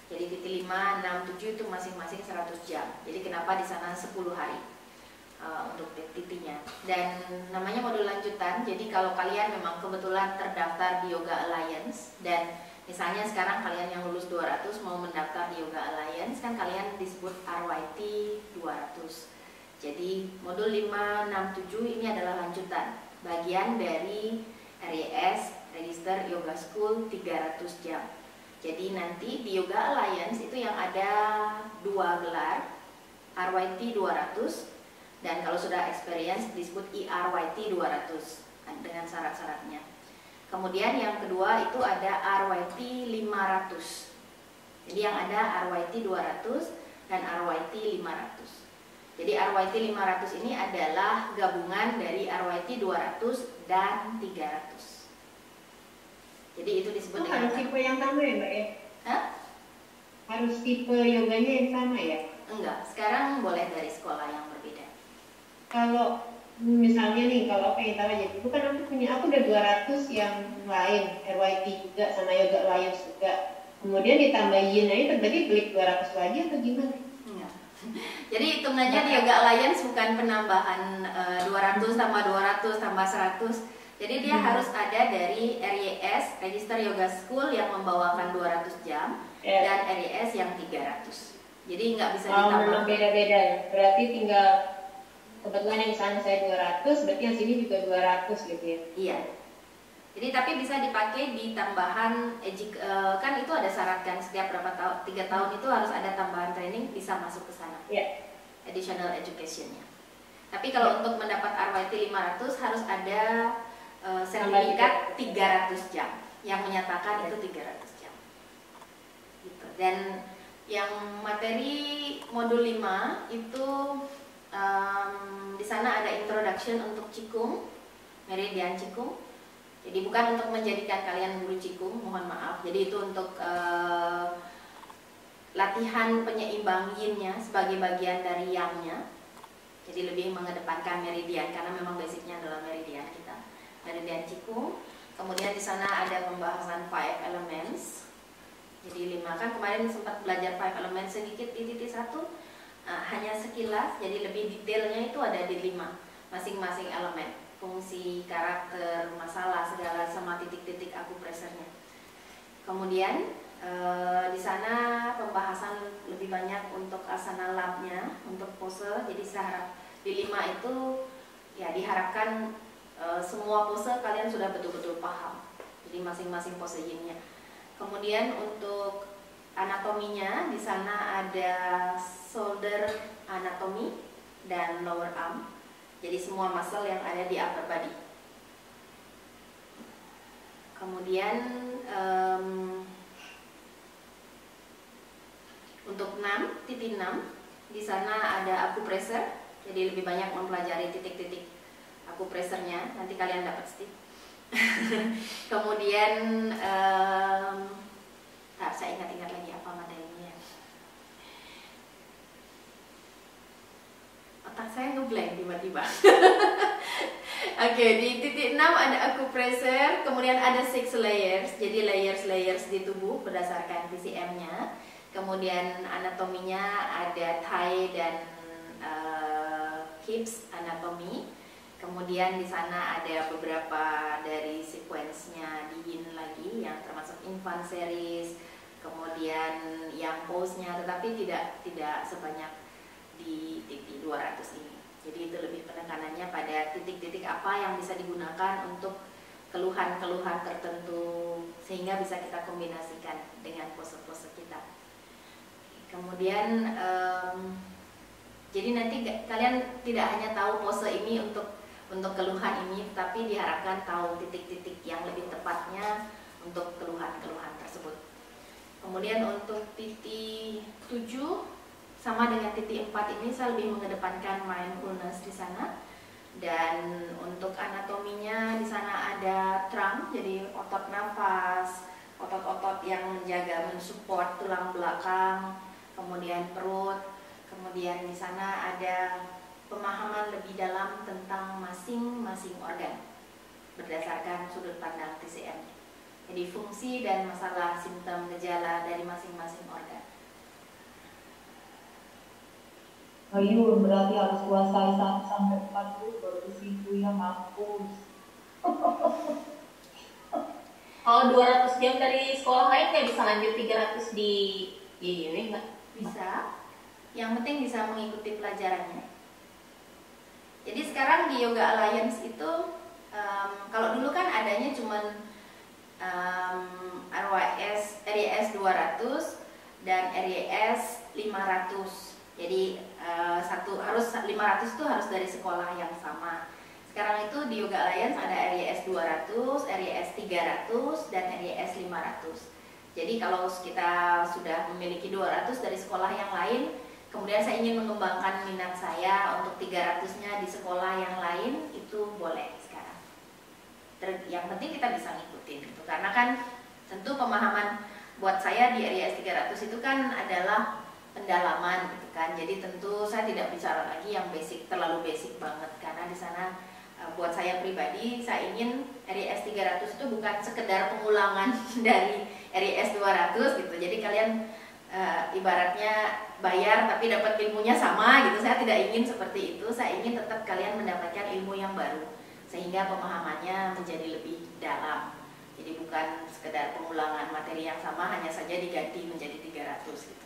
Jadi titik 5, 6, 7 itu masing-masing 100 jam. Jadi kenapa di sana 10 hari untuk titiknya. Dan namanya modul lanjutan. Jadi kalau kalian memang kebetulan terdaftar di Yoga Alliance dan misalnya sekarang kalian yang lulus 200 mau mendaftar di Yoga Alliance, kan kalian disebut RYT 200. Jadi modul 5, 6, 7 ini adalah lanjutan, bagian dari RYS, Register Yoga School 300 jam. Jadi nanti di Yoga Alliance itu yang ada 2 gelar, RYT 200 dan kalau sudah experience disebut ERYT 200 dengan syarat-syaratnya. Kemudian yang kedua itu ada RYT 500. Jadi yang ada RYT 200 dan RYT 500. Jadi RYT 500 ini adalah gabungan dari RYT 200 dan 300. Jadi itu disebut dengan harus tipe yang sama ya Mbak ya? Hah? Harus tipe yoganya yang sama ya? Enggak, sekarang boleh dari sekolah yang berbeda. Kalau misalnya nih, kalau pengen tahu aja, itu kan aku udah 200 yang lain, RYT juga sama Yoga Alliance juga. Kemudian ditambah yin aja, berarti beli 200 lagi atau gimana? Enggak. Jadi hitungannya di Yoga Alliance bukan penambahan 200 tambah 200 tambah 100. Jadi dia harus ada dari RYS, Register Yoga School yang membawakan 200 jam dan RYS yang 300. Jadi nggak bisa ditambah. Beda-beda ya. Berarti tinggal kebetulan yang misalnya saya 200, berarti yang sini juga 200 gitu ya? Iya. Jadi tapi bisa dipakai di tambahan kan itu ada syarat kan setiap berapa tahun, 3 tahun itu harus ada tambahan training bisa masuk ke sana. Iya. Additional education-nya. Tapi kalau untuk mendapat RYT 500 harus ada sertifikat 300 jam yang menyatakan itu 300 jam. Gitu. Dan yang materi modul 5 itu di sana ada introduction untuk Qigong, meridian Qigong. Jadi bukan untuk menjadikan kalian guru Qigong, mohon maaf. Jadi itu untuk latihan penyeimbang yin-nya sebagai bagian dari yang-nya. Jadi lebih mengedepankan meridian karena memang basicnya adalah meridian kita. Meridian Qigong. Kemudian di sana ada pembahasan 5 elements. Jadi 5 kan kemarin sempat belajar 5 elements sedikit di titik 1. Hanya sekilas, jadi lebih detailnya itu ada di 5 masing-masing elemen, fungsi, karakter, masalah, segala sama titik-titik akupressurnya. Kemudian di sana pembahasan lebih banyak untuk asana labnya, untuk pose. Jadi di 5 itu ya diharapkan semua pose kalian sudah betul-betul paham. Jadi masing-masing pose yin-nya. Kemudian untuk anatominya di sana ada shoulder anatomy dan lower arm. Jadi semua muscle yang ada di upper body. Kemudian untuk 6, titik 6 di sana ada acupressure. Jadi lebih banyak mempelajari titik-titik akupressurnya. Nanti kalian dapat stick. Kemudian saya ingat-ingat lagi apa materinya. Otak saya ngeblank tiba-tiba. Oke, di titik 6 ada acupressure, kemudian ada 6 layers. Jadi layers di tubuh berdasarkan TCM-nya. Kemudian anatominya ada thigh dan hips anatomy. Kemudian di sana ada beberapa dari sequence-nya di yin lagi yang termasuk infant series, kemudian yang pose-nya, tetapi tidak sebanyak di titik 200 ini. Jadi itu lebih penekanannya pada titik-titik apa yang bisa digunakan untuk keluhan-keluhan tertentu sehingga bisa kita kombinasikan dengan pose-pose kita. Kemudian jadi nanti kalian tidak hanya tahu pose ini untuk keluhan ini, tapi diharapkan tahu titik-titik yang lebih tepatnya untuk keluhan-keluhan tersebut. Kemudian untuk titik 7 sama dengan titik 4 ini saya lebih mengedepankan mindfulness di sana. Dan untuk anatominya di sana ada trunk, jadi otot nafas, otot-otot yang menjaga mensupport tulang belakang, kemudian perut. Kemudian di sana ada pemahaman lebih dalam tentang masing-masing organ berdasarkan sudut pandang TCM. Jadi fungsi dan masalah simptom gejala dari masing-masing organ. Ayo, berarti harus kuasai 1 sampai 40 baru ke situ ya, mampus. Kalau 200 jam dari sekolah lain nggak bisa lanjut 300 di IIW nggak? Bisa, yang penting bisa mengikuti pelajarannya. Jadi sekarang di Yoga Alliance itu kalau dulu kan adanya cuman RYS 200 dan RYS 500. Jadi harus 500 itu harus dari sekolah yang sama. Sekarang itu di Yoga Alliance ada RYS 200, RYS 300, dan RYS 500. Jadi kalau kita sudah memiliki 200 dari sekolah yang lain, kemudian saya ingin mengembangkan minat saya untuk 300-nya di sekolah yang lain, itu boleh sekarang. Yang penting kita bisa ngikutin gitu. Karena kan tentu pemahaman buat saya di RYS 300 itu kan adalah pendalaman gitu kan. Jadi tentu saya tidak bicara lagi yang basic, terlalu basic banget, karena di sana buat saya pribadi, saya ingin RYS 300 itu bukan sekedar pengulangan dari RYS 200 gitu. Jadi kalian ibaratnya bayar tapi dapat ilmunya sama gitu. Saya tidak ingin seperti itu. Saya ingin tetap kalian mendapatkan ilmu yang baru sehingga pemahamannya menjadi lebih dalam. Jadi bukan sekedar pengulangan materi yang sama, hanya saja diganti menjadi 300 gitu.